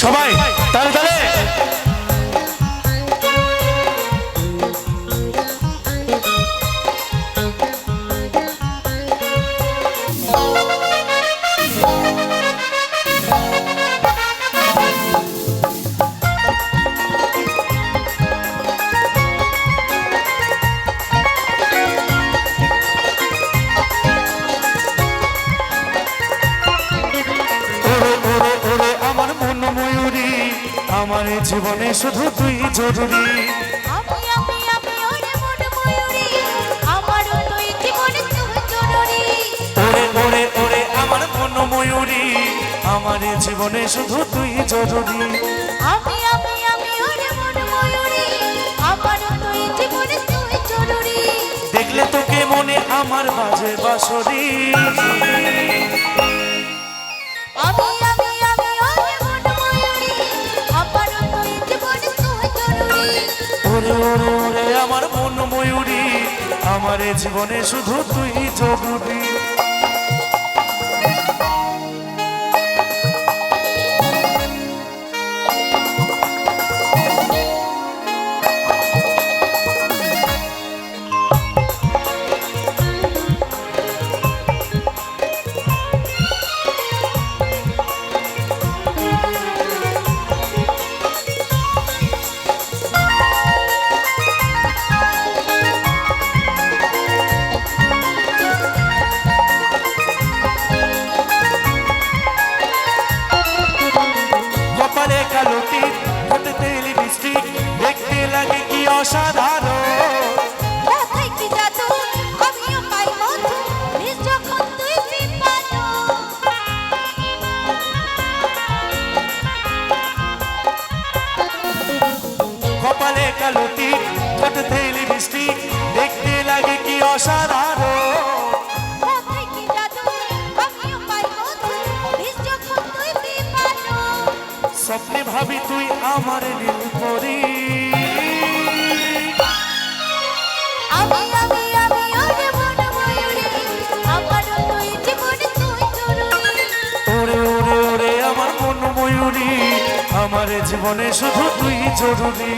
সবাই তালে তালে আমার জীবনে শুধু তুই জরুরি আমি ওরে মন ময়ূরী আমার তুই জীবনে তুই জরুরি ওরে ওরে ওরে আমার মন ময়ূরী আমার জীবনে শুধু তুই জরুরি আমি ওরে মন ময়ূরী আমার তুই জীবনে তুই জরুরি দেখলে তোকে মনে আমার বাজে বাঁশরি আমি ওরে মন ময়ূরী আমার তুই জীবনে তুই জরুরি ওরে ওরে ওরে আমার মন ময়ূরী আমার জীবনে শুধু তুই জরুরি কালোটি ঠোঁটে তেলি মিষ্টি দেখতে লাগে কি অসাধারণ কোথায় কি জাদু আমিও পাই মধু নিজ যখন তুই বিপানো কপালে কালোটি ঠোঁটে তেলি মিষ্টি দেখতে লাগে কি অসাধারণ কোথায় কি জাদু আমিও পাই মধু নিজ যখন তুই বিপানো স্বপ্নে ভাবি তুই আমার নীল পরি আমি ওরে মন ময়ূরী আমার তুই জীবনে তুই জরুরি ওরে ওরে ওরে আমার মন ময়ূরী আমার জীবনে শুধু তুই জরুরি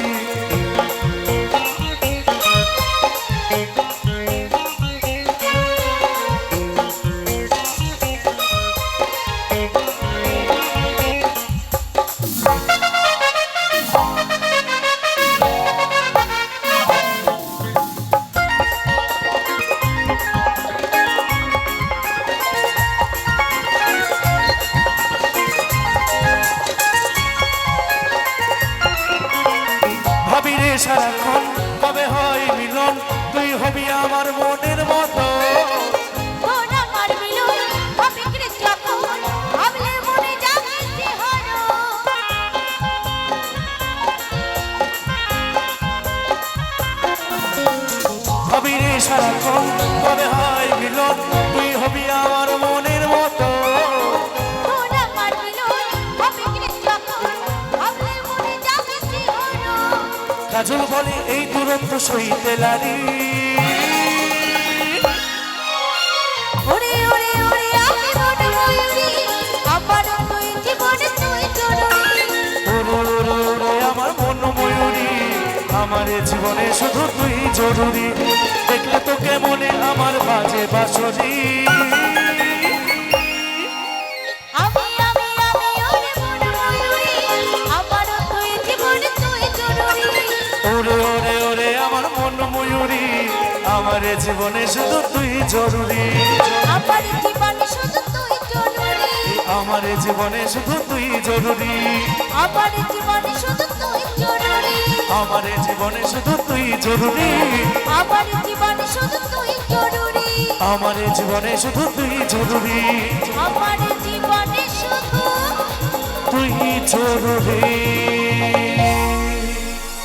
সারাক্ষণ কবে হয় মিলন তুই হবি আমার মনের মতো তোর আমার মিলন আমি যখন ভাবলে মনে জাগে শিহরণ হবি রে সারাক্ষণ কবে হয় মিলন তুই হবি আমার মনের মতো তোর আমার মিলন আমি যখন ভাবলে মনে জাগে শিহরণ কাজল বলে এই দুরন্ত সইতে লারি ওরে ওরে ওরে আমি মন ময়ূরী আমার তুই জীবনে তুই জরুরি ওরে ওরে ওরে আমার মন ময়ূরী আমার জীবনে শুধু তুই জরুরি দেখলে তোকে মনে আমার বাজে বাঁশরি আমি ওরে মন ময়ূরী আমার তুই জীবনে তুই জরুরি ওরে ওরে ওরে আমার মন ময়ূরী আমার জীবনে শুধু তুই জরুরি আমার জীবনে শুধু তুই জরুরি আমার জীবনে শুধু তুই জরুরি আমার জীবনে শুধু তুই জরুরি আমার জীবনে শুধু তুই জরুরি আমার জীবনে শুধু তুই জরুরি আমার জীবনে শুধু তুই জরুরি আমার জীবনে শুধু তুই জরুরি